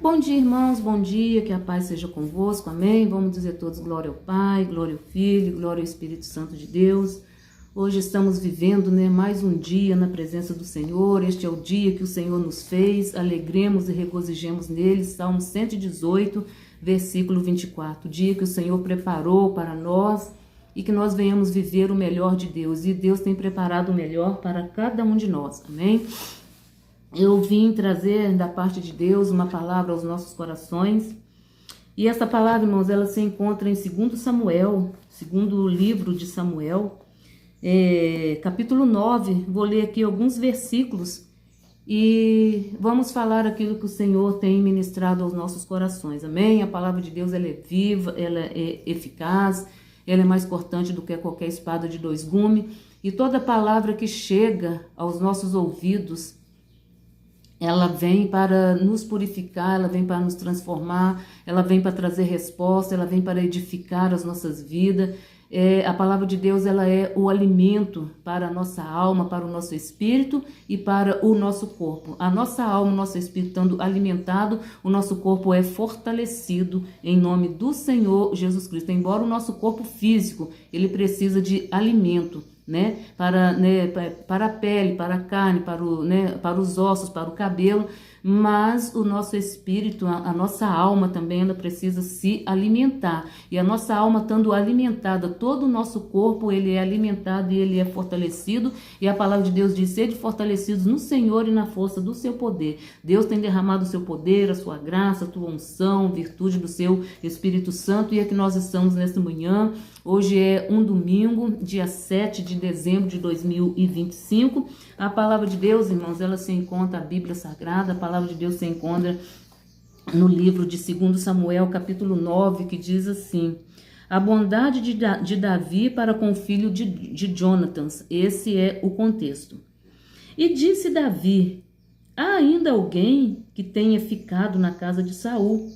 Bom dia, irmãos, bom dia, que a paz seja convosco, amém? Vamos dizer todos glória ao Pai, glória ao Filho, glória ao Espírito Santo de Deus. Hoje estamos vivendo, mais um dia na presença do Senhor. Este é o dia que o Senhor nos fez, alegremos e regozijemos nele. Salmo 118, versículo 24. O dia que o Senhor preparou para nós e que nós venhamos viver o melhor de Deus. E Deus tem preparado o melhor para cada um de nós, amém? Eu vim trazer da parte de Deus uma palavra aos nossos corações. E essa palavra, irmãos, ela se encontra em 2 Samuel, segundo livro de Samuel, capítulo 9. Vou ler aqui alguns versículos e vamos falar aquilo que o Senhor tem ministrado aos nossos corações, amém? A palavra de Deus, ela é viva, ela é eficaz, ela é mais cortante do que qualquer espada de dois gumes. E toda palavra que chega aos nossos ouvidos, ela vem para nos purificar, ela vem para nos transformar, ela vem para trazer resposta, ela vem para edificar as nossas vidas. A palavra de Deus, ela é o alimento para a nossa alma, para o nosso espírito e para o nosso corpo. A nossa alma, o nosso espírito estando alimentado, o nosso corpo é fortalecido em nome do Senhor Jesus Cristo. Embora o nosso corpo físico, ele precisa de alimento, para a pele, para a carne, para os ossos, para o cabelo, mas o nosso espírito, a nossa alma também, ela precisa se alimentar. E a nossa alma estando alimentada, todo o nosso corpo, ele é alimentado e ele é fortalecido. E a palavra de Deus diz: sede fortalecidos no Senhor e na força do seu poder. Deus tem derramado o seu poder, a sua graça, a tua unção, virtude do seu Espírito Santo. E é que nós estamos nesta manhã. Hoje é um domingo, dia 7 de dezembro de 2025. A palavra de Deus, irmãos, ela se encontra, a Bíblia Sagrada, a palavra de Deus se encontra no livro de 2 Samuel, capítulo 9, que diz assim: a bondade de Davi para com o filho de Jonatas. Esse é o contexto. E disse Davi: há ainda alguém que tenha ficado na casa de Saul,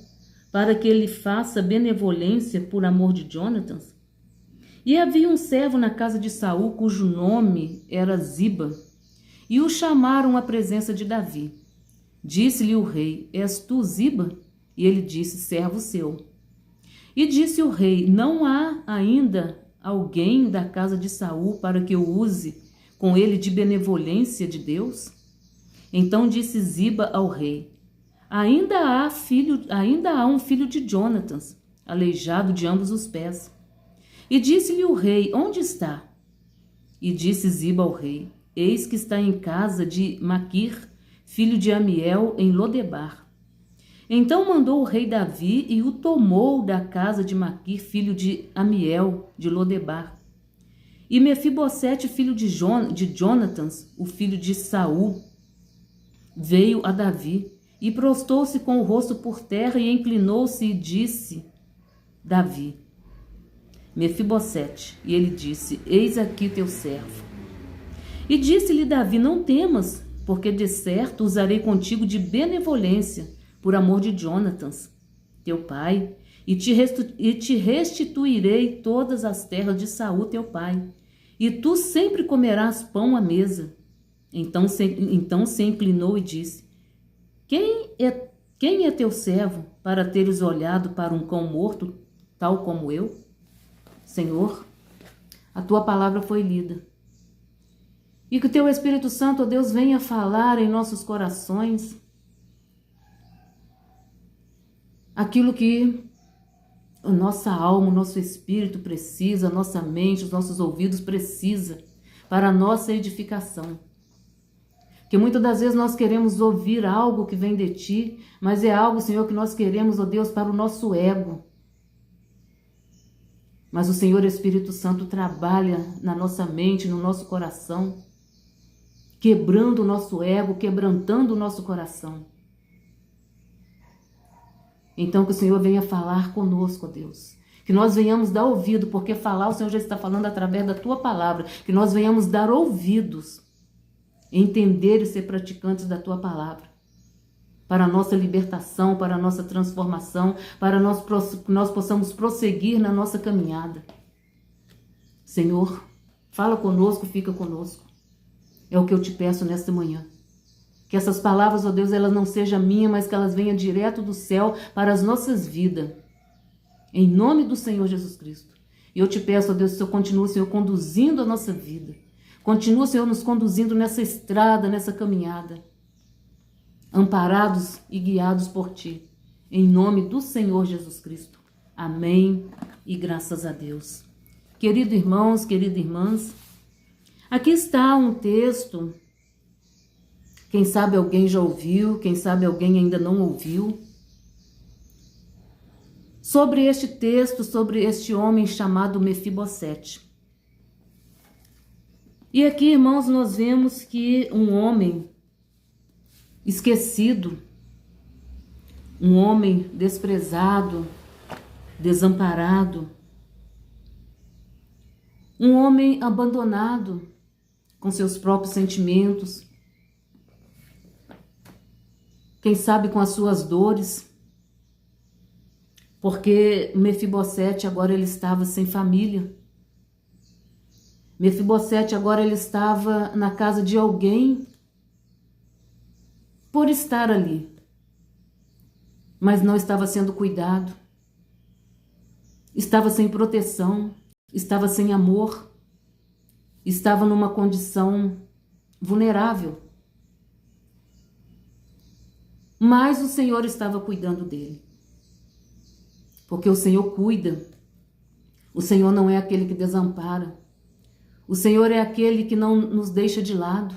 para que ele faça benevolência por amor de Jonatas? E havia um servo na casa de Saul, cujo nome era Ziba, e o chamaram à presença de Davi. Disse-lhe o rei: és tu Ziba? E ele disse: servo seu. E disse o rei: não há ainda alguém da casa de Saul para que eu use com ele de benevolência de Deus? Então disse Ziba ao rei: ainda há um filho de Jonatas, aleijado de ambos os pés. E disse-lhe o rei: onde está? E disse Ziba ao rei: eis que está em casa de Maquir, filho de Amiel, em Lodebar. Então mandou o rei Davi e o tomou da casa de Maquir, filho de Amiel, de Lodebar. E Mefibosete, filho de Jonatans, o filho de Saul, veio a Davi e prostou-se com o rosto por terra e inclinou-se e disse: Davi, Mefibosete. E ele disse: eis aqui teu servo. E disse-lhe Davi: não temas, porque de certo usarei contigo de benevolência por amor de Jonatas, teu pai, e te restituirei todas as terras de Saul, teu pai, e tu sempre comerás pão à mesa. Então se inclinou e disse: quem é teu servo para teres olhado para um cão morto, tal como eu? Senhor, a tua palavra foi lida. E que o teu Espírito Santo, ó Deus, venha falar em nossos corações aquilo que a nossa alma, o nosso espírito precisa, a nossa mente, os nossos ouvidos precisa para a nossa edificação. Que muitas das vezes nós queremos ouvir algo que vem de ti, mas é algo, Senhor, que nós queremos, ó Deus, para o nosso ego. Mas o Senhor Espírito Santo trabalha na nossa mente, no nosso coração, quebrando o nosso ego, quebrantando o nosso coração. Então que o Senhor venha falar conosco, ó Deus. Que nós venhamos dar ouvido, porque falar o Senhor já está falando através da tua palavra. Que nós venhamos dar ouvidos, entender e ser praticantes da tua palavra. Para a nossa libertação, para a nossa transformação, para que nós possamos prosseguir na nossa caminhada. Senhor, fala conosco, fica conosco. É o que eu te peço nesta manhã. Que Que essas palavras, ó Deus, elas não sejam minhas, mas que elas venham direto do céu para as nossas vidas. Em nome do Senhor Jesus Cristo. E eu te peço, ó Deus, que o Senhor continue, Senhor, conduzindo a nossa vida. Continua, Senhor, nos conduzindo nessa estrada, nessa caminhada. Amparados e guiados por Ti. Em nome do Senhor Jesus Cristo. Amém e graças a Deus. Queridos irmãos, queridas irmãs, aqui está um texto. Quem sabe alguém já ouviu, quem sabe alguém ainda não ouviu. Sobre este texto, sobre este homem chamado Mefibosete. E aqui, irmãos, nós vemos que um homem esquecido, um homem desprezado, desamparado, um homem abandonado com seus próprios sentimentos, quem sabe com as suas dores, porque Mefibosete agora ele estava sem família. Mefibosete agora ele estava na casa de alguém por estar ali, mas não estava sendo cuidado, estava sem proteção, estava sem amor, estava numa condição vulnerável. Mas o Senhor estava cuidando dele. Porque o Senhor cuida. O Senhor não é aquele que desampara. O Senhor é aquele que não nos deixa de lado.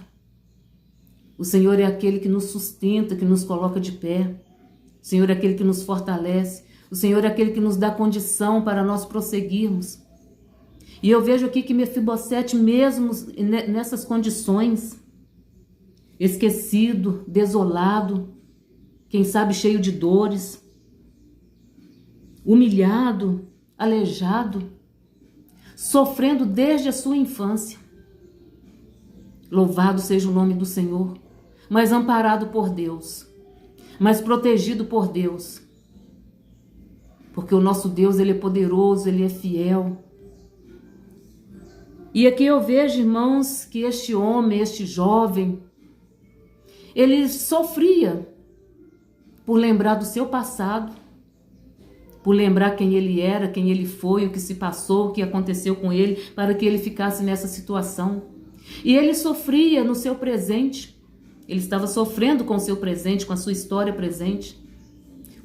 O Senhor é aquele que nos sustenta, que nos coloca de pé. O Senhor é aquele que nos fortalece. O Senhor é aquele que nos dá condição para nós prosseguirmos. E eu vejo aqui que Mefibosete, mesmo nessas condições, esquecido, desolado, quem sabe cheio de dores, humilhado, aleijado, sofrendo desde a sua infância. Louvado seja o nome do Senhor, mas amparado por Deus, mas protegido por Deus. Porque o nosso Deus, Ele é poderoso, Ele é fiel. E aqui eu vejo, irmãos, que este homem, este jovem, ele sofria por lembrar do seu passado, por lembrar quem ele era, quem ele foi, o que se passou, o que aconteceu com ele, para que ele ficasse nessa situação. E ele sofria no seu presente, ele estava sofrendo com o seu presente, com a sua história presente,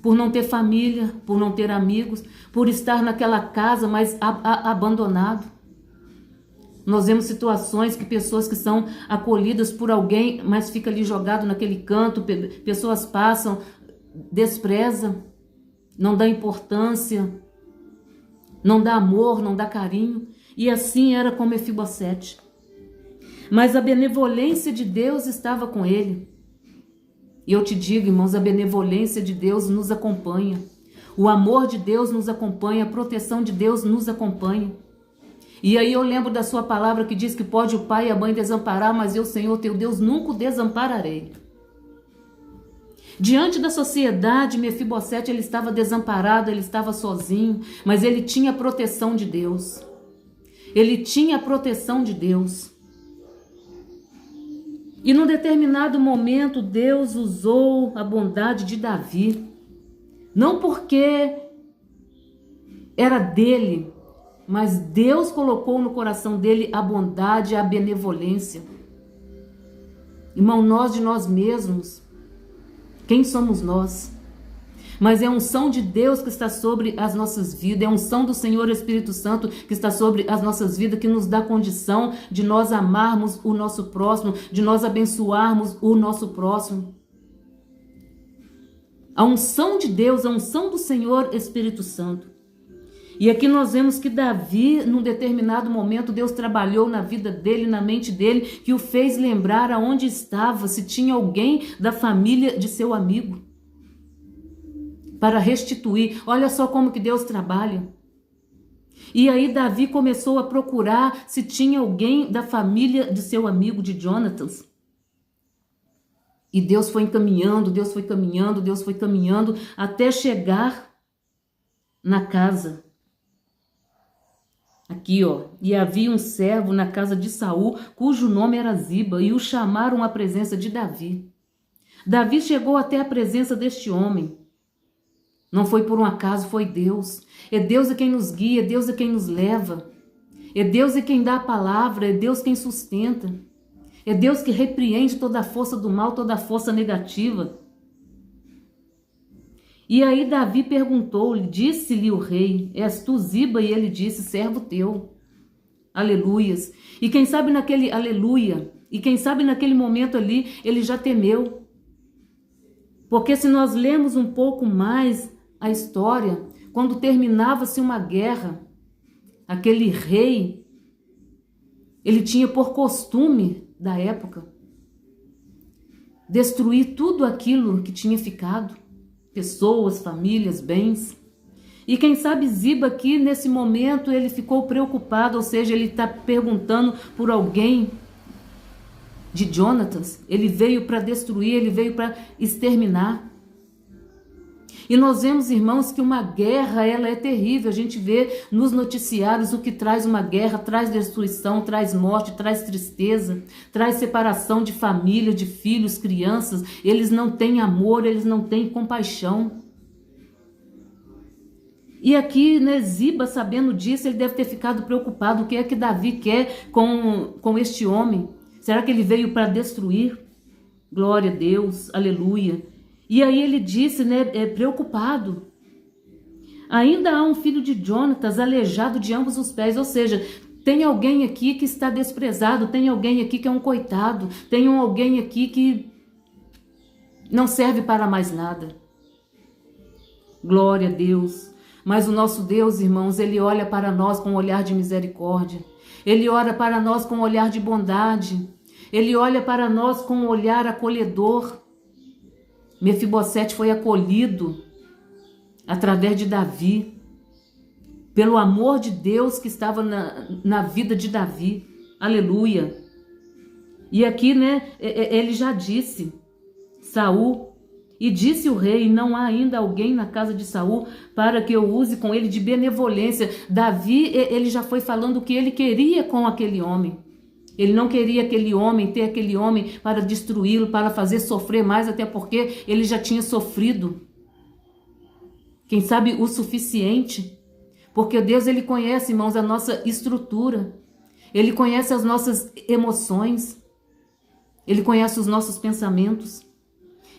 por não ter família, por não ter amigos, por estar naquela casa, mas abandonado. Nós vemos situações que pessoas que são acolhidas por alguém, mas fica ali jogado naquele canto, pessoas passam, desprezam, não dá importância, não dá amor, não dá carinho. E assim era com Mefibosete. Mas a benevolência de Deus estava com ele. E eu te digo, irmãos, a benevolência de Deus nos acompanha. O amor de Deus nos acompanha, a proteção de Deus nos acompanha. E aí eu lembro da sua palavra que diz que pode o pai e a mãe desamparar, mas eu, Senhor, teu Deus, nunca o desampararei. Diante da sociedade, Mefibosete, ele estava desamparado, ele estava sozinho, mas ele tinha a proteção de Deus. Ele tinha a proteção de Deus. E num determinado momento, Deus usou a bondade de Davi. Não porque era dele, mas Deus colocou no coração dele a bondade e a benevolência. Irmão, nós de nós mesmos, quem somos nós? Mas é a unção de Deus que está sobre as nossas vidas, é a unção do Senhor Espírito Santo que está sobre as nossas vidas, que nos dá condição de nós amarmos o nosso próximo, de nós abençoarmos o nosso próximo. A unção de Deus, a unção do Senhor Espírito Santo. E aqui nós vemos que Davi, num determinado momento, Deus trabalhou na vida dele, na mente dele, que o fez lembrar aonde estava, se tinha alguém da família de seu amigo, para restituir. Olha só como que Deus trabalha. E aí Davi começou a procurar se tinha alguém da família de seu amigo, de Jonatas. E Deus foi encaminhando, Deus foi caminhando, Deus foi caminhando, até chegar na casa. Aqui, ó, e havia um servo na casa de Saul, cujo nome era Ziba, e o chamaram à presença de Davi. Davi chegou até a presença deste homem. Não foi por um acaso, foi Deus. É Deus quem nos guia, é Deus quem nos leva. É Deus quem dá a palavra, é Deus quem sustenta. É Deus que repreende toda a força do mal, toda a força negativa. E aí Davi perguntou-lhe, disse-lhe o rei, és tu Ziba? E ele disse, servo teu. Aleluias. E quem sabe naquele, aleluia, e quem sabe naquele momento ali, ele já temeu. Porque se nós lemos um pouco mais a história, quando terminava-se uma guerra, aquele rei, ele tinha por costume da época destruir tudo aquilo que tinha ficado, pessoas, famílias, bens. E quem sabe Ziba aqui nesse momento ele ficou preocupado, ou seja, ele está perguntando por alguém de Jonatas. Ele veio para destruir, ele veio para exterminar. E nós vemos, irmãos, que uma guerra, ela é terrível. A gente vê nos noticiários o que traz uma guerra, traz destruição, traz morte, traz tristeza, traz separação de família, de filhos, crianças. Eles não têm amor, eles não têm compaixão. E aqui, né, Ziba, sabendo disso, ele deve ter ficado preocupado. O que é que Davi quer com este homem? Será que ele veio para destruir? Glória a Deus, aleluia. E aí ele disse, né, preocupado. Ainda há um filho de Jonatas aleijado de ambos os pés. Ou seja, tem alguém aqui que está desprezado, tem alguém aqui que é um coitado, tem alguém aqui que não serve para mais nada. Glória a Deus. Mas o nosso Deus, irmãos, ele olha para nós com um olhar de misericórdia. Ele olha para nós com um olhar de bondade. Ele olha para nós com um olhar acolhedor. Mefibosete foi acolhido através de Davi, pelo amor de Deus que estava na vida de Davi. Aleluia. E aqui, né, ele já disse, Saul, e disse o rei, não há ainda alguém na casa de Saul para que eu use com ele de benevolência. Davi, ele já foi falando o que ele queria com aquele homem. Ele não queria aquele homem, ter aquele homem para destruí-lo, para fazer sofrer mais, até porque ele já tinha sofrido. Quem sabe o suficiente? Porque Deus, ele conhece, irmãos, a nossa estrutura. Ele conhece as nossas emoções. Ele conhece os nossos pensamentos.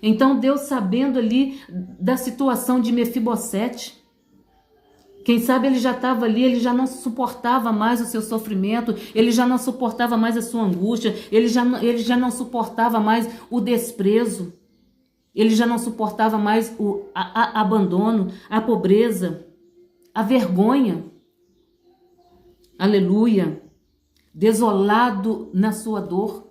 Então Deus, sabendo ali da situação de Mefibosete, quem sabe ele já estava ali, ele já não suportava mais o seu sofrimento, ele já não suportava mais a sua angústia, ele já não suportava mais o desprezo, ele já não suportava mais o abandono, a pobreza, a vergonha. Aleluia. Desolado na sua dor.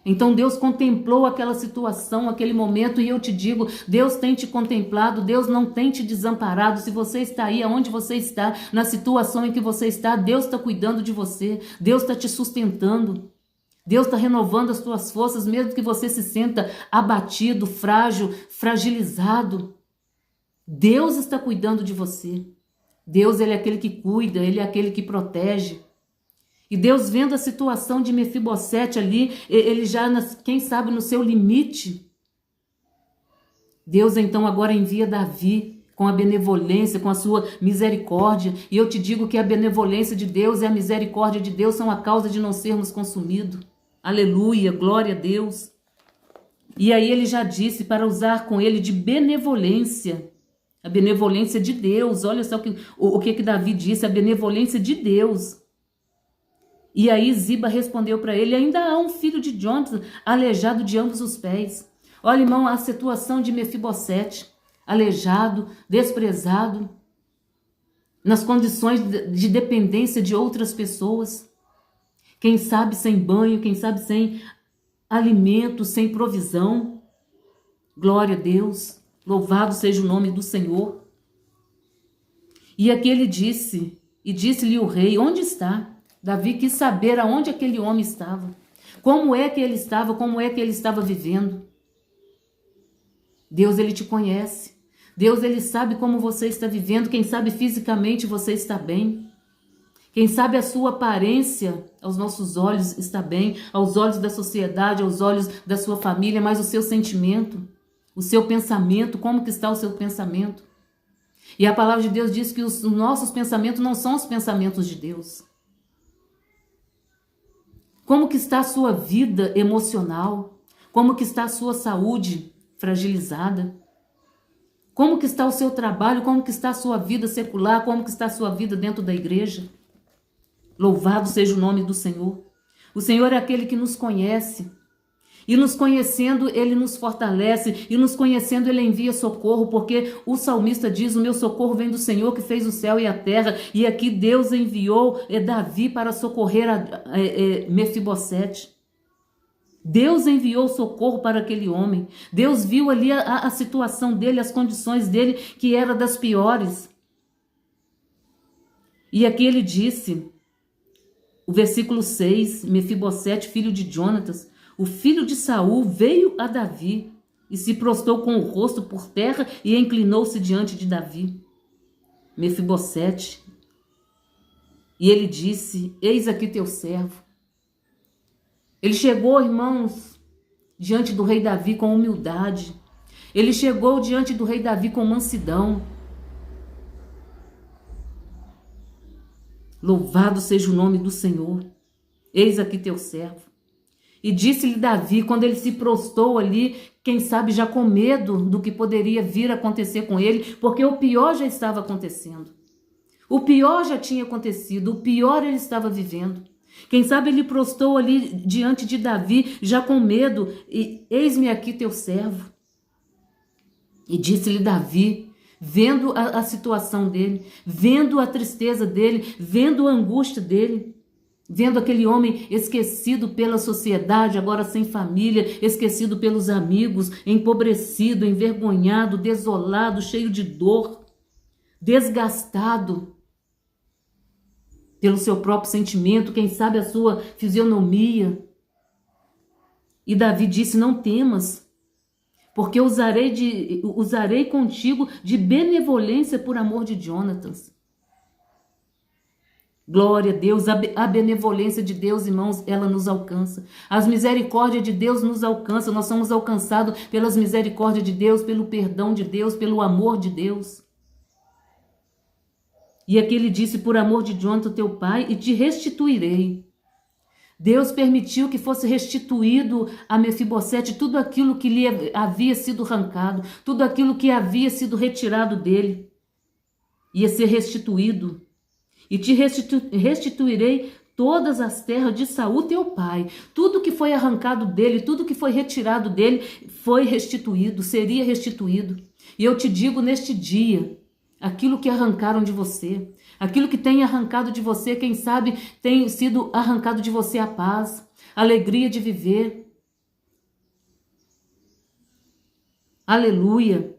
Então Deus contemplou aquela situação, aquele momento, e eu te digo, Deus tem te contemplado, Deus não tem te desamparado. Se você está aí, aonde você está, na situação em que você está, Deus está cuidando de você, Deus está te sustentando, Deus está renovando as tuas forças, mesmo que você se sinta abatido, frágil, fragilizado. Deus está cuidando de você. Deus, ele é aquele que cuida, ele é aquele que protege. E Deus, vendo a situação de Mefibosete ali, ele já, quem sabe, no seu limite. Deus então agora envia Davi com a benevolência, com a sua misericórdia. E eu te digo que a benevolência de Deus e a misericórdia de Deus são a causa de não sermos consumidos. Aleluia, glória a Deus. E aí ele já disse para usar com ele de benevolência. A benevolência de Deus. Olha só o que Davi disse, a benevolência de Deus. E aí Ziba respondeu para ele, ainda há um filho de Jonatas aleijado de ambos os pés. Olha, irmão, a situação de Mefibosete, aleijado, desprezado, nas condições de dependência de outras pessoas. Quem sabe sem banho, quem sabe sem alimento, sem provisão. Glória a Deus, louvado seja o nome do Senhor. E aqui ele disse, e disse-lhe o rei, onde está? Davi quis saber aonde aquele homem estava, como é que ele estava, como é que ele estava vivendo. Deus, ele te conhece. Deus, ele sabe como você está vivendo. Quem sabe fisicamente você está bem. Quem sabe a sua aparência aos nossos olhos está bem, aos olhos da sociedade, aos olhos da sua família, mas o seu sentimento, o seu pensamento, como que está o seu pensamento? E a palavra de Deus diz que os nossos pensamentos não são os pensamentos de Deus. Como que está a sua vida emocional? Como que está a sua saúde fragilizada? Como que está o seu trabalho? Como que está a sua vida secular? Como que está a sua vida dentro da igreja? Louvado seja o nome do Senhor. O Senhor é aquele que nos conhece. E nos conhecendo, Ele nos fortalece. E nos conhecendo, Ele envia socorro. Porque o salmista diz, o meu socorro vem do Senhor que fez o céu e a terra. E aqui Deus enviou Davi para socorrer Mefibosete. Deus enviou socorro para aquele homem. Deus viu ali a situação dele, as condições dele, que era das piores. E aqui ele disse, o versículo 6, Mefibosete, filho de Jonatas, o filho de Saul, veio a Davi e se prostrou com o rosto por terra e inclinou-se diante de Davi. Mefibosete. E ele disse, eis aqui teu servo. Ele chegou, irmãos, diante do rei Davi com humildade. Ele chegou diante do rei Davi com mansidão. Louvado seja o nome do Senhor. Eis aqui teu servo. E disse-lhe Davi, quando ele se prostrou ali, quem sabe já com medo do que poderia vir a acontecer com ele, porque o pior já estava acontecendo. O pior já tinha acontecido, o pior ele estava vivendo. Quem sabe ele prostrou ali diante de Davi, já com medo, e eis-me aqui teu servo. E disse-lhe Davi, vendo a situação dele, vendo a tristeza dele, vendo a angústia dele, vendo aquele homem esquecido pela sociedade, agora sem família, esquecido pelos amigos, empobrecido, envergonhado, desolado, cheio de dor, desgastado pelo seu próprio sentimento, quem sabe a sua fisionomia. E Davi disse, não temas, porque usarei contigo de benevolência por amor de Jonatas. Glória a Deus, a benevolência de Deus, irmãos, ela nos alcança. As misericórdias de Deus nos alcançam, nós somos alcançados pelas misericórdias de Deus, pelo perdão de Deus, pelo amor de Deus. E aqui ele disse, por amor de Jonatas teu pai, e te restituirei. Deus permitiu que fosse restituído a Mefibosete tudo aquilo que lhe havia sido arrancado, tudo aquilo que havia sido retirado dele. Ia ser restituído. E te restituirei todas as terras de Saul teu pai. Tudo que foi arrancado dele, tudo que foi retirado dele, foi restituído, seria restituído. E eu te digo neste dia, aquilo que arrancaram de você, aquilo que tem arrancado de você, quem sabe tem sido arrancado de você a paz, a alegria de viver. Aleluia!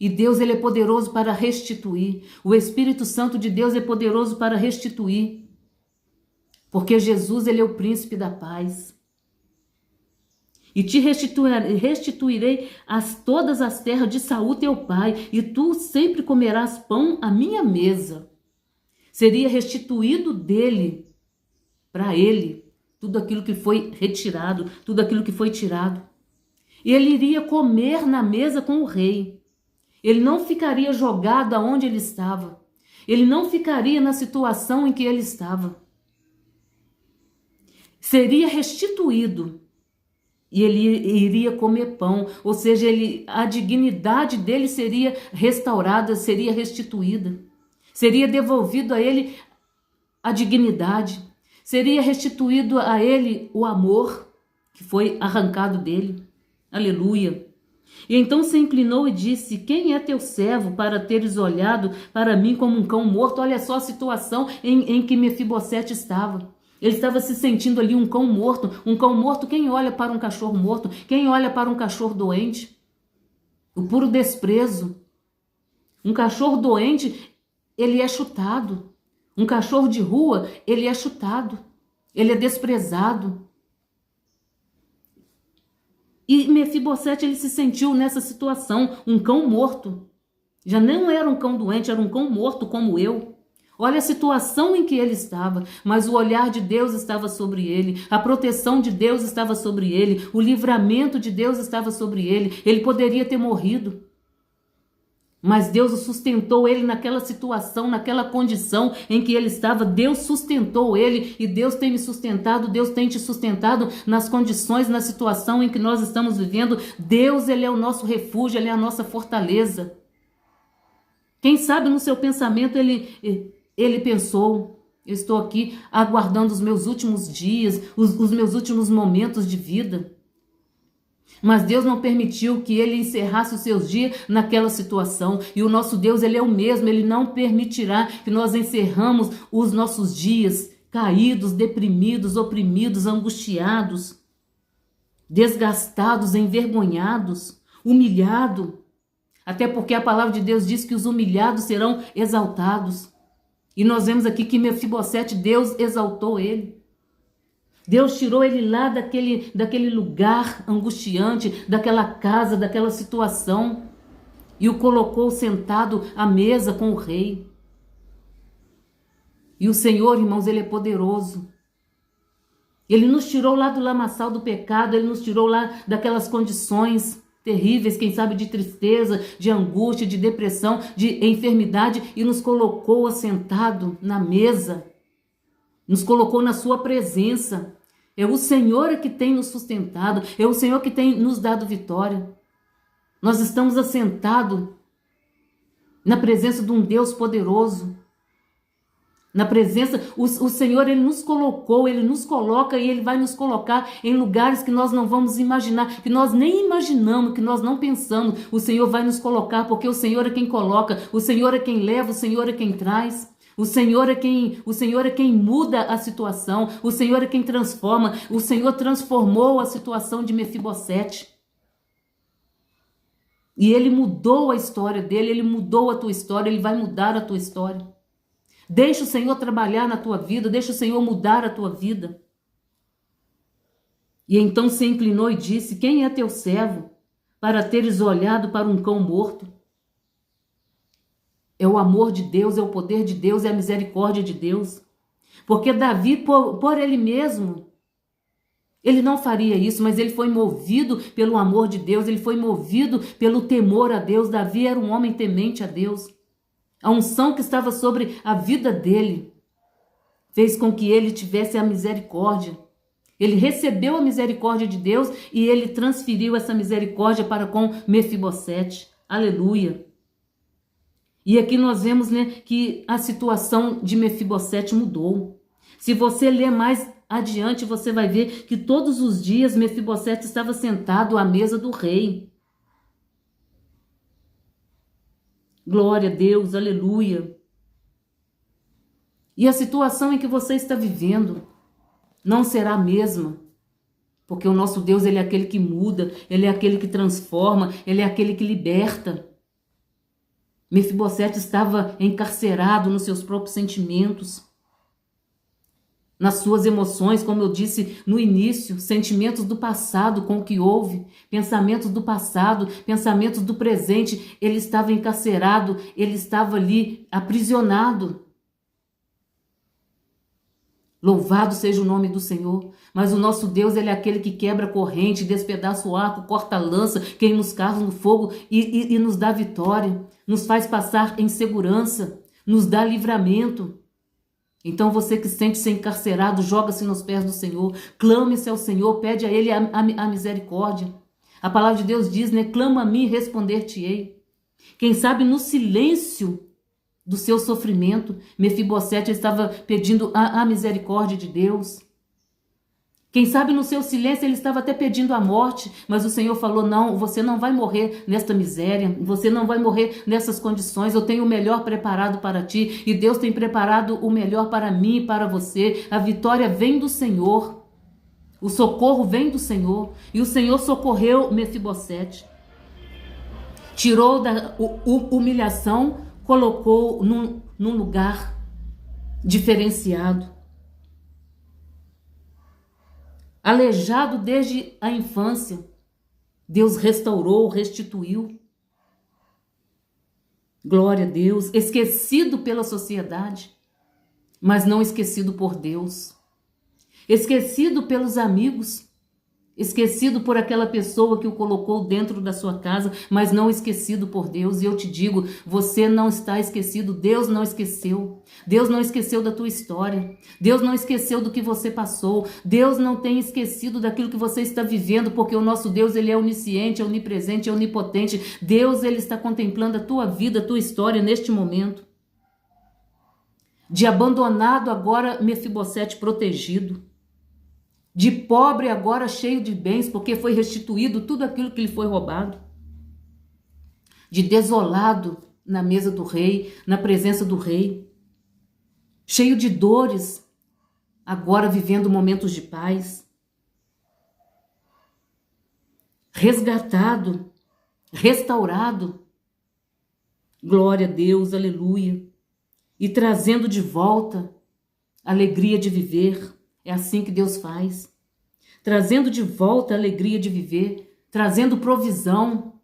E Deus, ele é poderoso para restituir. O Espírito Santo de Deus é poderoso para restituir. Porque Jesus, ele é o príncipe da paz. E te restituirei todas as terras de Saul teu pai, e tu sempre comerás pão à minha mesa. Seria restituído dele, para ele, tudo aquilo que foi retirado, tudo aquilo que foi tirado. E ele iria comer na mesa com o rei. Ele não ficaria jogado aonde ele estava. Ele não ficaria na situação em que ele estava. Seria restituído. E ele iria comer pão, ou seja, a dignidade dele seria restaurada, seria restituída. Seria devolvido a ele a dignidade. Seria restituído a ele o amor que foi arrancado dele. Aleluia. E então se inclinou e disse, quem é teu servo para teres olhado para mim como um cão morto? Olha só a situação em que Mefibosete estava. Ele estava se sentindo ali um cão morto. Um cão morto, quem olha para um cachorro morto? Quem olha para um cachorro doente? O puro desprezo. Um cachorro doente, ele é chutado. Um cachorro de rua, ele é chutado. Ele é desprezado. E Mefibosete, ele se sentiu nessa situação, um cão morto. Já não era um cão doente, era um cão morto como eu. Olha a situação em que ele estava, mas o olhar de Deus estava sobre ele, a proteção de Deus estava sobre ele, o livramento de Deus estava sobre ele. Ele poderia ter morrido, mas Deus o sustentou ele naquela situação, naquela condição em que ele estava. Deus sustentou ele e Deus tem me sustentado, Deus tem te sustentado nas condições, na situação em que nós estamos vivendo. Deus, ele é o nosso refúgio, ele é a nossa fortaleza. Quem sabe no seu pensamento ele pensou: eu estou aqui aguardando os meus últimos dias, os meus últimos momentos de vida. Mas Deus não permitiu que ele encerrasse os seus dias naquela situação. E o nosso Deus, ele é o mesmo, ele não permitirá que nós encerramos os nossos dias caídos, deprimidos, oprimidos, angustiados, desgastados, envergonhados, humilhados. Até porque a palavra de Deus diz que os humilhados serão exaltados. E nós vemos aqui que Mefibosete, Deus exaltou ele. Deus tirou ele lá daquele lugar angustiante, daquela casa, daquela situação, e o colocou sentado à mesa com o rei. E o Senhor, irmãos, ele é poderoso. Ele nos tirou lá do lamaçal do pecado, ele nos tirou lá daquelas condições terríveis, quem sabe de tristeza, de angústia, de depressão, de enfermidade, e nos colocou assentado na mesa, nos colocou na sua presença. É o Senhor que tem nos sustentado, é o Senhor que tem nos dado vitória. Nós estamos assentados na presença de um Deus poderoso. Na presença, o Senhor, ele nos colocou, ele nos coloca e ele vai nos colocar em lugares que nós não vamos imaginar, que nós nem imaginamos, que nós não pensamos. O Senhor vai nos colocar, porque o Senhor é quem coloca, o Senhor é quem leva, o Senhor é quem traz. O Senhor é quem muda a situação, o Senhor é quem transforma. O Senhor transformou a situação de Mefibosete. E ele mudou a história dele, ele mudou a tua história, ele vai mudar a tua história. Deixa o Senhor trabalhar na tua vida, deixa o Senhor mudar a tua vida. E então se inclinou e disse: quem é teu servo para teres olhado para um cão morto? É o amor de Deus, é o poder de Deus, é a misericórdia de Deus. Porque Davi, por ele mesmo, ele não faria isso, mas ele foi movido pelo amor de Deus, ele foi movido pelo temor a Deus. Davi era um homem temente a Deus. A unção que estava sobre a vida dele fez com que ele tivesse a misericórdia. Ele recebeu a misericórdia de Deus e ele transferiu essa misericórdia para com Mefibosete. Aleluia. E aqui nós vemos, né, que a situação de Mefibosete mudou. Se você ler mais adiante, você vai ver que todos os dias Mefibosete estava sentado à mesa do rei. Glória a Deus, aleluia. E a situação em que você está vivendo não será a mesma, porque o nosso Deus, ele é aquele que muda, ele é aquele que transforma, ele é aquele que liberta. Mefibosete estava encarcerado nos seus próprios sentimentos, nas suas emoções, como eu disse no início, sentimentos do passado com o que houve, pensamentos do passado, pensamentos do presente. Ele estava encarcerado, ele estava ali aprisionado. Louvado seja o nome do Senhor. Mas o nosso Deus, ele é aquele que quebra a corrente, despedaça o arco, corta a lança, queima os carros no fogo e nos dá vitória, nos faz passar em segurança, nos dá livramento. Então você que sente-se encarcerado, joga-se nos pés do Senhor, clame-se ao Senhor, pede a Ele a misericórdia. A palavra de Deus diz, né? Clama a mim e responder-te-ei. Quem sabe no silêncio do seu sofrimento, Mefibosete estava pedindo a misericórdia de Deus. Quem sabe no seu silêncio ele estava até pedindo a morte, mas o Senhor falou: não, você não vai morrer nesta miséria, você não vai morrer nessas condições, eu tenho o melhor preparado para ti, e Deus tem preparado o melhor para mim e para você. A vitória vem do Senhor, o socorro vem do Senhor, e o Senhor socorreu Mefibosete, tirou da humilhação, colocou num lugar diferenciado. Aleijado desde a infância, Deus restaurou, restituiu. Glória a Deus. Esquecido pela sociedade, mas não esquecido por Deus. Esquecido pelos amigos, esquecido por aquela pessoa que o colocou dentro da sua casa, mas não esquecido por Deus. E eu te digo, você não está esquecido, Deus não esqueceu. Deus não esqueceu da tua história. Deus não esqueceu do que você passou. Deus não tem esquecido daquilo que você está vivendo, porque o nosso Deus, ele é onisciente, é onipresente, é onipotente. Deus, ele está contemplando a tua vida, a tua história neste momento. De abandonado, agora Mefibosete protegido. De pobre, agora cheio de bens, porque foi restituído tudo aquilo que lhe foi roubado. De desolado na mesa do rei, na presença do rei. Cheio de dores, agora vivendo momentos de paz. Resgatado, restaurado. Glória a Deus, aleluia. E trazendo de volta a alegria de viver. É assim que Deus faz. Trazendo de volta a alegria de viver, trazendo provisão.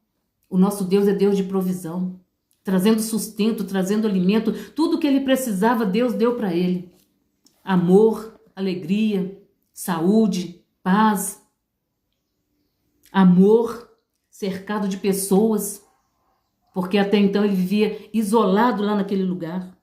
O nosso Deus é Deus de provisão. Trazendo sustento, trazendo alimento. Tudo que ele precisava, Deus deu para ele. Amor, alegria, saúde, paz. Amor, cercado de pessoas. Porque até então ele vivia isolado lá naquele lugar.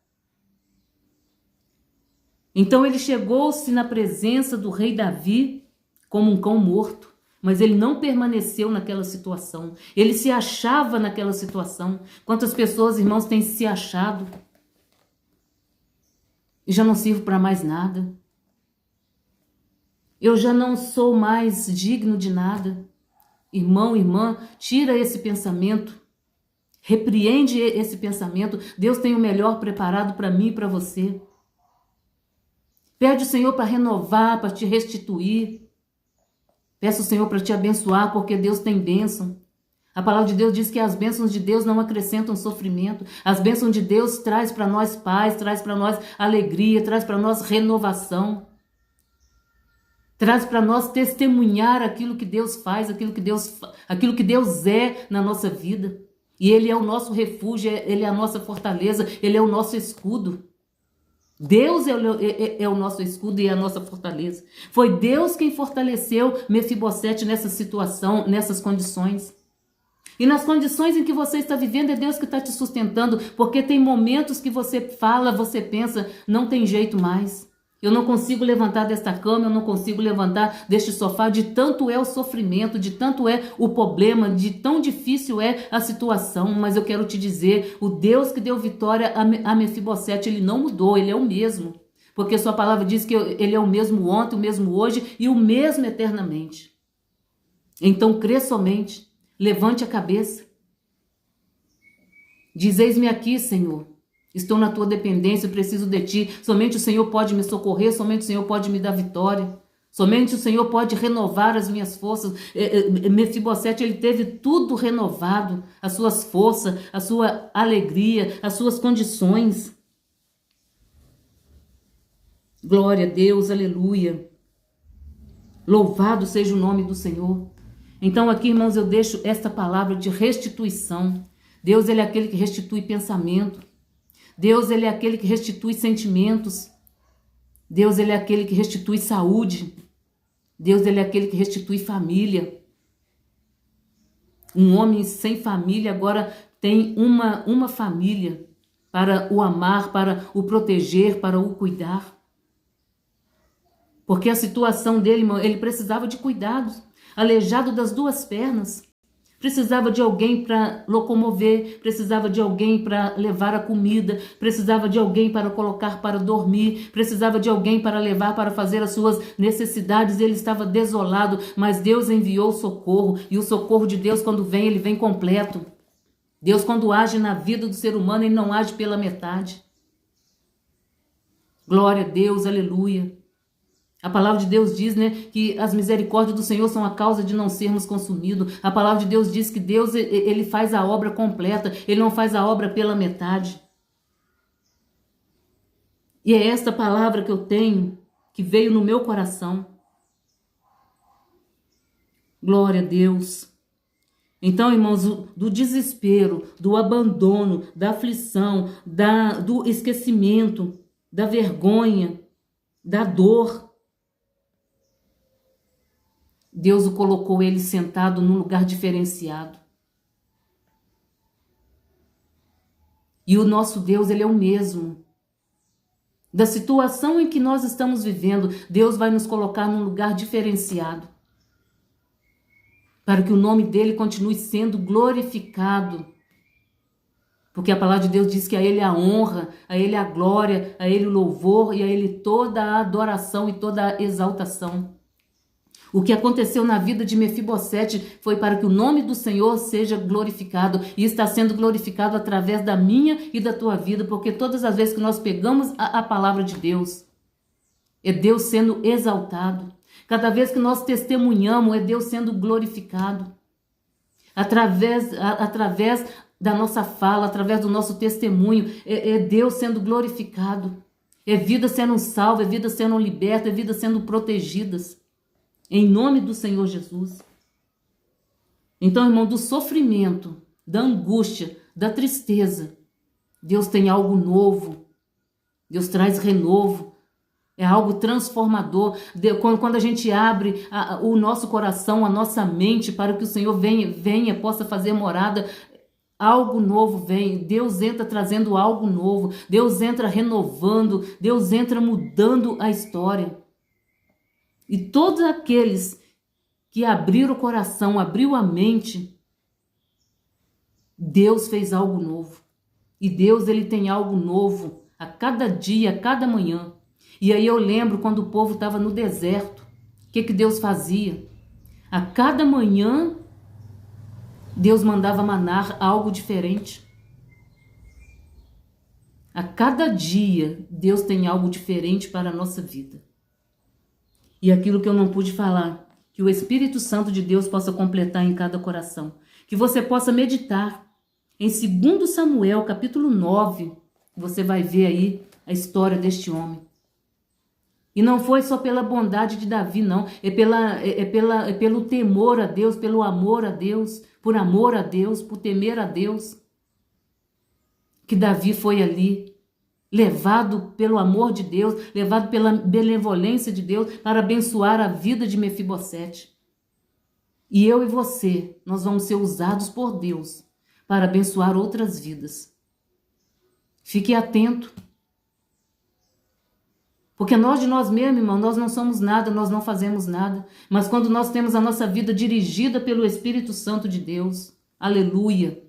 Então ele chegou-se na presença do rei Davi como um cão morto, mas ele não permaneceu naquela situação. Ele se achava naquela situação. Quantas pessoas, irmãos, têm se achado e já não sirvo para mais nada. Eu já não sou mais digno de nada. Irmão, irmã, tira esse pensamento. Repreende esse pensamento. Deus tem o melhor preparado para mim e para você. Pede o Senhor para renovar, para te restituir. Peça o Senhor para te abençoar, porque Deus tem bênção. A palavra de Deus diz que as bênçãos de Deus não acrescentam sofrimento. As bênçãos de Deus traz para nós paz, traz para nós alegria, traz para nós renovação. Traz para nós testemunhar aquilo que Deus faz, aquilo que Deus é na nossa vida. E Ele é o nosso refúgio, Ele é a nossa fortaleza, Ele é o nosso escudo. Deus é o nosso escudo e a nossa fortaleza. Foi Deus quem fortaleceu Mefibosete nessa situação, nessas condições. E nas condições em que você está vivendo, é Deus que está te sustentando, porque tem momentos que você fala, você pensa, não tem jeito mais. Eu não consigo levantar desta cama, eu não consigo levantar deste sofá, de tanto é o sofrimento, de tanto é o problema, de tão difícil é a situação. Mas eu quero te dizer, o Deus que deu vitória a Mefibosete, ele não mudou, ele é o mesmo. Porque sua palavra diz que ele é o mesmo ontem, o mesmo hoje e o mesmo eternamente. Então crê somente, levante a cabeça. Diz, eis-me aqui, Senhor. Estou na tua dependência, preciso de ti. Somente o Senhor pode me socorrer, somente o Senhor pode me dar vitória. Somente o Senhor pode renovar as minhas forças. Mefibosete, ele teve tudo renovado. As suas forças, a sua alegria, as suas condições. Glória a Deus, aleluia. Louvado seja o nome do Senhor. Então aqui, irmãos, eu deixo esta palavra de restituição. Deus, ele é aquele que restitui pensamento. Deus, ele é aquele que restitui sentimentos. Deus, ele é aquele que restitui saúde. Deus, ele é aquele que restitui família. Um homem sem família agora tem uma família para o amar, para o proteger, para o cuidar. Porque a situação dele, irmão, ele precisava de cuidados. Aleijado das duas pernas. Precisava de alguém para locomover, precisava de alguém para levar a comida, precisava de alguém para colocar para dormir, precisava de alguém para levar para fazer as suas necessidades. Ele estava desolado, mas Deus enviou o socorro, e o socorro de Deus, quando vem, ele vem completo. Deus, quando age na vida do ser humano, ele não age pela metade. Glória a Deus, aleluia. A palavra de Deus diz, né, que as misericórdias do Senhor são a causa de não sermos consumidos. A palavra de Deus diz que Deus, ele faz a obra completa, ele não faz a obra pela metade. E é esta palavra que eu tenho, que veio no meu coração. Glória a Deus. Então, irmãos, do desespero, do abandono, da aflição, do esquecimento, da vergonha, da dor. Deus o colocou ele sentado num lugar diferenciado. E o nosso Deus, ele é o mesmo. Da situação em que nós estamos vivendo, Deus vai nos colocar num lugar diferenciado, para que o nome dele continue sendo glorificado. Porque a palavra de Deus diz que a ele a honra, a ele a glória, a ele o louvor e a ele toda a adoração e toda a exaltação. O que aconteceu na vida de Mefibosete foi para que o nome do Senhor seja glorificado, e está sendo glorificado através da minha e da tua vida, porque todas as vezes que nós pegamos a palavra de Deus, é Deus sendo exaltado. Cada vez que nós testemunhamos, é Deus sendo glorificado. Através da nossa fala, através do nosso testemunho, é Deus sendo glorificado. É vida sendo salva, é vida sendo liberta, é vida sendo protegidas. Em nome do Senhor Jesus. Então, irmão, do sofrimento, da angústia, da tristeza, Deus tem algo novo. Deus traz renovo. É algo transformador. Quando a gente abre o nosso coração, a nossa mente, para que o Senhor venha, possa fazer morada, algo novo vem. Deus entra trazendo algo novo. Deus entra renovando. Deus entra mudando a história. E todos aqueles que abriram o coração, abriu a mente, Deus fez algo novo. E Deus, ele tem algo novo a cada dia, a cada manhã. E aí eu lembro quando o povo estava no deserto, o que Deus fazia? A cada manhã, Deus mandava manar algo diferente. A cada dia, Deus tem algo diferente para a nossa vida. E aquilo que eu não pude falar, que o Espírito Santo de Deus possa completar em cada coração. Que você possa meditar em 2 Samuel, capítulo 9. Você vai ver aí a história deste homem. E não foi só pela bondade de Davi, não. É pelo temor a Deus, pelo amor a Deus, por amor a Deus, por temer a Deus, que Davi foi ali, levado pelo amor de Deus, levado pela benevolência de Deus para abençoar a vida de Mefibosete. E eu e você, nós vamos ser usados por Deus para abençoar outras vidas. Fique atento. Porque nós de nós mesmos, irmão, nós não somos nada, nós não fazemos nada. Mas quando nós temos a nossa vida dirigida pelo Espírito Santo de Deus, aleluia,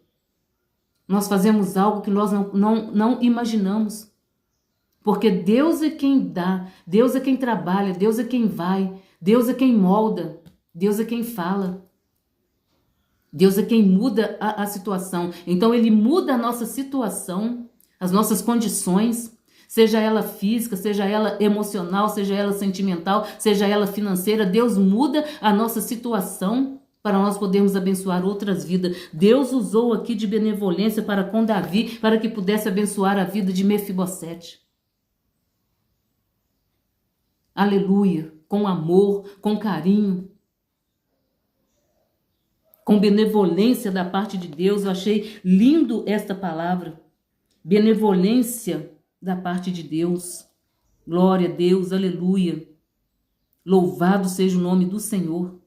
nós fazemos algo que nós não imaginamos. Porque Deus é quem dá, Deus é quem trabalha, Deus é quem vai, Deus é quem molda, Deus é quem fala. Deus é quem muda a situação. Então ele muda a nossa situação, as nossas condições, seja ela física, seja ela emocional, seja ela sentimental, seja ela financeira. Deus muda a nossa situação para nós podermos abençoar outras vidas. Deus usou aqui de benevolência para com Davi, para que pudesse abençoar a vida de Mefibosete. Aleluia, com amor, com carinho, com benevolência da parte de Deus. Eu achei lindo esta palavra, benevolência da parte de Deus. Glória a Deus, aleluia. Louvado seja o nome do Senhor.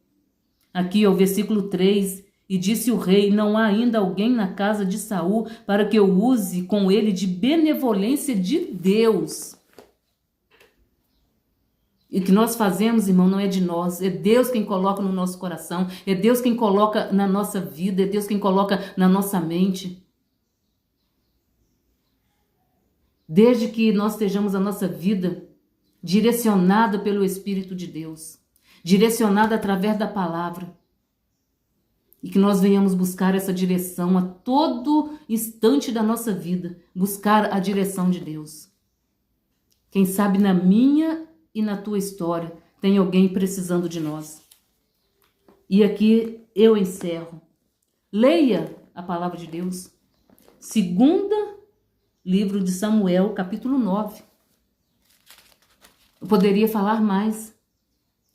Aqui, ó, o versículo 3, e disse o rei, não há ainda alguém na casa de Saul para que eu use com ele de benevolência de Deus. E o que nós fazemos, irmão, não é de nós. É Deus quem coloca no nosso coração. É Deus quem coloca na nossa vida. É Deus quem coloca na nossa mente. Desde que nós estejamos a nossa vida direcionada pelo Espírito de Deus. Direcionada através da palavra. E que nós venhamos buscar essa direção a todo instante da nossa vida. Buscar a direção de Deus. Quem sabe na minha e na tua história tem alguém precisando de nós. E aqui eu encerro. Leia a palavra de Deus. 2º livro de Samuel, capítulo 9. Eu poderia falar mais,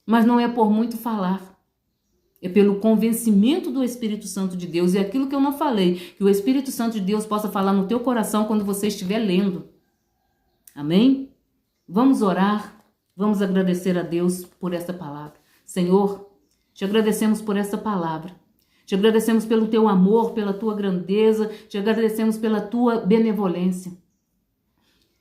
mas não é por muito falar. É pelo convencimento do Espírito Santo de Deus. E aquilo que eu não falei, que o Espírito Santo de Deus possa falar no teu coração quando você estiver lendo. Amém? Vamos orar, vamos agradecer a Deus por esta palavra. Senhor, te agradecemos por esta palavra. Te agradecemos pelo teu amor, pela tua grandeza, te agradecemos pela tua benevolência.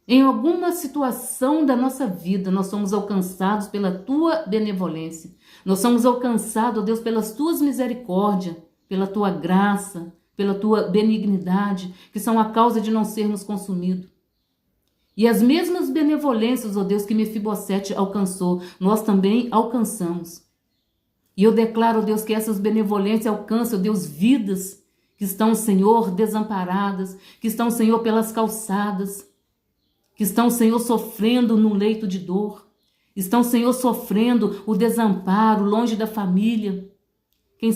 Em alguma situação da nossa vida, nós somos alcançados pela tua benevolência. Nós somos alcançados, ó Deus, pelas tuas misericórdias, pela tua graça, pela tua benignidade, que são a causa de não sermos consumidos. E as mesmas benevolências, ó Deus, que Mefibosete alcançou, nós também alcançamos. E eu declaro, ó Deus, que essas benevolências alcançam, ó Deus, vidas que estão, Senhor, desamparadas, que estão, Senhor, pelas calçadas, que estão, Senhor, sofrendo num leito de dor, estão, Senhor, sofrendo o desamparo, longe da família. Quem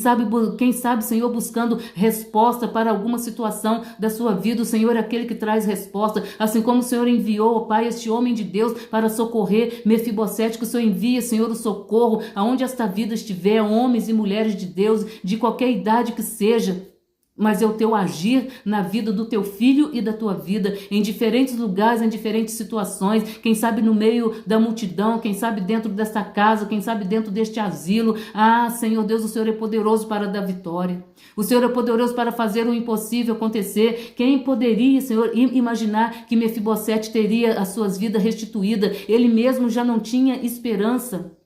sabe, Senhor, buscando resposta para alguma situação da sua vida. O Senhor é aquele que traz resposta, assim como o Senhor enviou, ó Pai, este homem de Deus para socorrer Mefibosete, que o Senhor envia, Senhor, o socorro aonde esta vida estiver, homens e mulheres de Deus, de qualquer idade que seja. Mas é o teu agir na vida do teu filho e da tua vida, em diferentes lugares, em diferentes situações, quem sabe no meio da multidão, quem sabe dentro desta casa, quem sabe dentro deste asilo. Ah, Senhor Deus, o Senhor é poderoso para dar vitória. O Senhor é poderoso para fazer o impossível acontecer. Quem poderia, Senhor, imaginar que Mefibosete teria as suas vidas restituídas? Ele mesmo já não tinha esperança.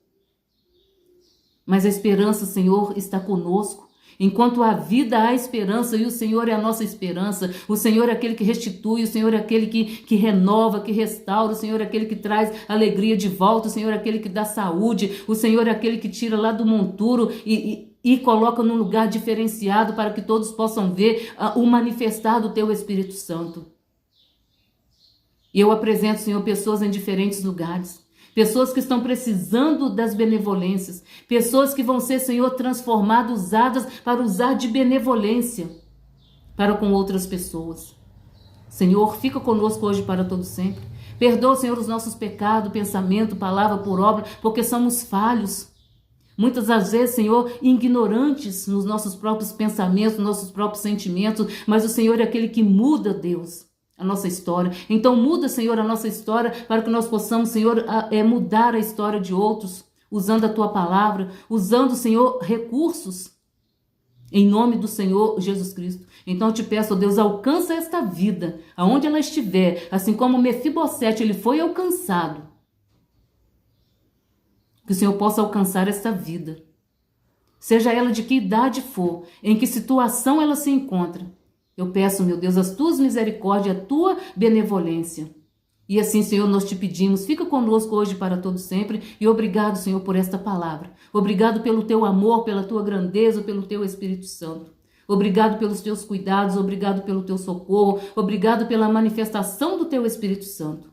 Mas a esperança, Senhor, está conosco. Enquanto há vida, há esperança, e o Senhor é a nossa esperança. O Senhor é aquele que restitui, o Senhor é aquele que renova, que restaura, o Senhor é aquele que traz alegria de volta, o Senhor é aquele que dá saúde, o Senhor é aquele que tira lá do monturo e coloca num lugar diferenciado para que todos possam ver o manifestar do teu Espírito Santo. E eu apresento, Senhor, pessoas em diferentes lugares. Pessoas que estão precisando das benevolências. Pessoas que vão ser, Senhor, transformadas, usadas para usar de benevolência para com outras pessoas. Senhor, fica conosco hoje para todo sempre. Perdoa, Senhor, os nossos pecados, pensamento, palavra por obra, porque somos falhos. Muitas das vezes, Senhor, ignorantes nos nossos próprios pensamentos, nos nossos próprios sentimentos, mas o Senhor é aquele que muda, Deus, a nossa história. Então muda, Senhor, a nossa história para que nós possamos, Senhor, mudar a história de outros, usando a Tua palavra, usando, Senhor, recursos, em nome do Senhor Jesus Cristo. Então eu te peço, ó Deus, alcança esta vida, aonde ela estiver, assim como Mefibosete, ele foi alcançado, que o Senhor possa alcançar esta vida, seja ela de que idade for, em que situação ela se encontra. Eu peço, meu Deus, as tuas misericórdias, a tua benevolência. E assim, Senhor, nós te pedimos, fica conosco hoje para todo sempre. E obrigado, Senhor, por esta palavra. Obrigado pelo teu amor, pela tua grandeza, pelo teu Espírito Santo. Obrigado pelos teus cuidados, obrigado pelo teu socorro, obrigado pela manifestação do teu Espírito Santo.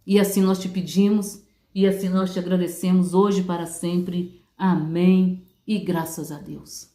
E assim nós te pedimos, e assim nós te agradecemos hoje para sempre. Amém. E graças a Deus.